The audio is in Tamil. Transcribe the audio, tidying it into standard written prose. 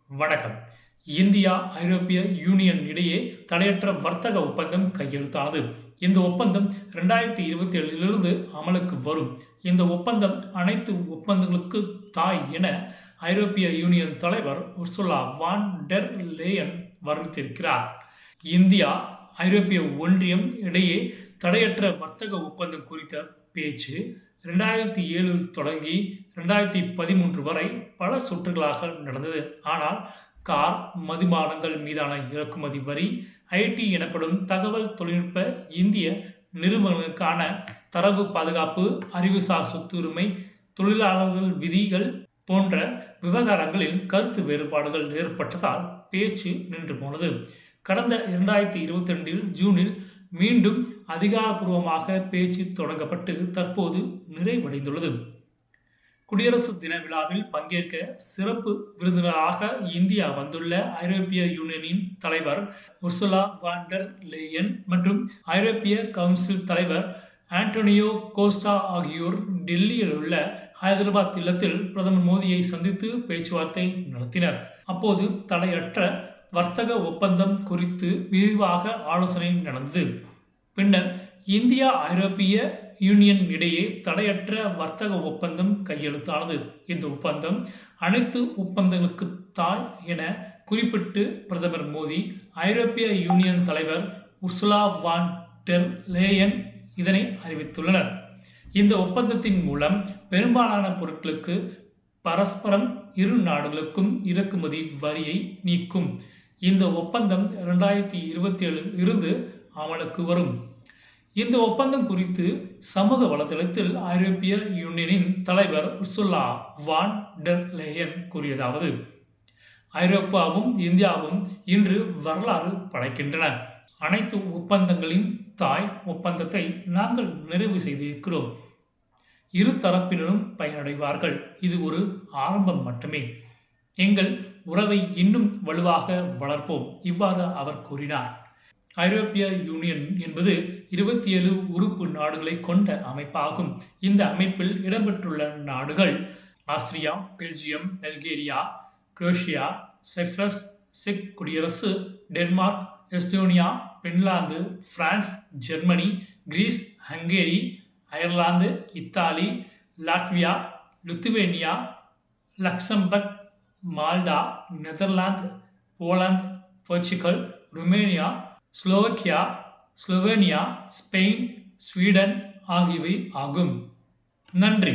வணக்கம். இந்தியா ஐரோப்பிய யூனியன் இடையே தடையற்ற வர்த்தக ஒப்பந்தம் கையெழுத்தானது. இந்த ஒப்பந்தம் 2027 அமலுக்கு வரும். இந்த ஒப்பந்தம் அனைத்து ஒப்பந்தங்களுக்கு தாய் என ஐரோப்பிய யூனியன் தலைவர் உர்சுலா வான் டெர் லேயன் வர்ணித்திருக்கிறார். இந்தியா ஐரோப்பிய ஒன்றியம் இடையே தடையற்ற வர்த்தக ஒப்பந்தம் குறித்த பேச்சு 2007 தொடங்கி 2013 வரை பல சுற்றுகளாக நடந்தது. ஆனால் கார், மதுபானங்கள் மீதான இறக்குமதி வரி, ஐடி எனப்படும் தகவல் தொழில்நுட்ப இந்திய நிறுவனங்களுக்கான தரவு பாதுகாப்பு, அறிவுசார் சொத்துரிமை, தொழிலாளர்கள் விதிகள் போன்ற விவகாரங்களில் கருத்து வேறுபாடுகள் ஏற்பட்டதால் பேச்சு நின்று போனது. கடந்த 2022 ஜூனில் மீண்டும் அதிகாரப்பூர்வமாக பேச்சு தொடங்கப்பட்டு தற்போது நிறைவடைந்துள்ளது. குடியரசு தின விழாவில் பங்கேற்க சிறப்பு விருந்தினராக இந்தியா வந்துள்ள ஐரோப்பிய யூனியனின் தலைவர் உர்சுலா வான் டெர் லேயன் மற்றும் ஐரோப்பிய கவுன்சில் தலைவர் ஆண்டோனியோ கோஸ்டா ஆகியோர் டெல்லியில் உள்ள ஹைதராபாத் இல்லத்தில் பிரதமர் மோடியை சந்தித்து பேச்சுவார்த்தை நடத்தினர். அப்போது தடையற்ற வர்த்தக ஒப்பந்தம் குறித்து விரிவாக ஆலோசனை நடந்தது. பின்னர் இந்தியா ஐரோப்பிய யூனியன் இடையே தடையற்ற வர்த்தக ஒப்பந்தம் கையெழுத்தானது. இந்த ஒப்பந்தம் அனைத்து ஒப்பந்தங்களுக்கு தாய் என குறிப்பிட்டு பிரதமர் மோடி, ஐரோப்பிய யூனியன் தலைவர் உர்சுலா வான் டெர் லேயன் இதனை அறிவித்துள்ளனர். இந்த ஒப்பந்தத்தின் மூலம் பெரும்பாலான பொருட்களுக்கு பரஸ்பரம் இரு நாடுகளுக்கும் இறக்குமதி வரியை நீக்கும். இந்த ஒப்பந்தம் 2027 இருந்து அமலுக்கு வரும். இந்த ஒப்பந்தம் குறித்து சமூக வலைதளத்தில் ஐரோப்பிய யூனியனின் தலைவர் உர்சுலா வான் டெர் லேயன் கூறியதாவது: ஐரோப்பாவும் இந்தியாவும் இன்று வரலாறு படைக்கின்றன. அனைத்து ஒப்பந்தங்களின் தாய் ஒப்பந்தத்தை நாங்கள் நிறைவு செய்திருக்கிறோம். இரு தரப்பினரும் பயனடைவார்கள். இது ஒரு ஆரம்பம் மட்டுமே. எங்கள் உறவை இன்னும் வலுவாக வளர்ப்போம். இவ்வாறு அவர் கூறினார். ஐரோப்பிய யூனியன் என்பது 27 உறுப்பு நாடுகளை கொண்ட அமைப்பாகும். இந்த அமைப்பில் இடம்பெற்றுள்ள நாடுகள் Austria, Belgium, Bulgaria, Croatia, Cyprus, செக் குடியரசு, Denmark, Estonia, Finland, France, Germany, Greece, Hungary, Ireland, Italy, Latvia, Lithuania, Luxembourg, Malta, Netherlands, Poland, Portugal, Romania, Slovakia, Slovenia, Spain, Sweden ஆகியவை ஆகும். நன்றி.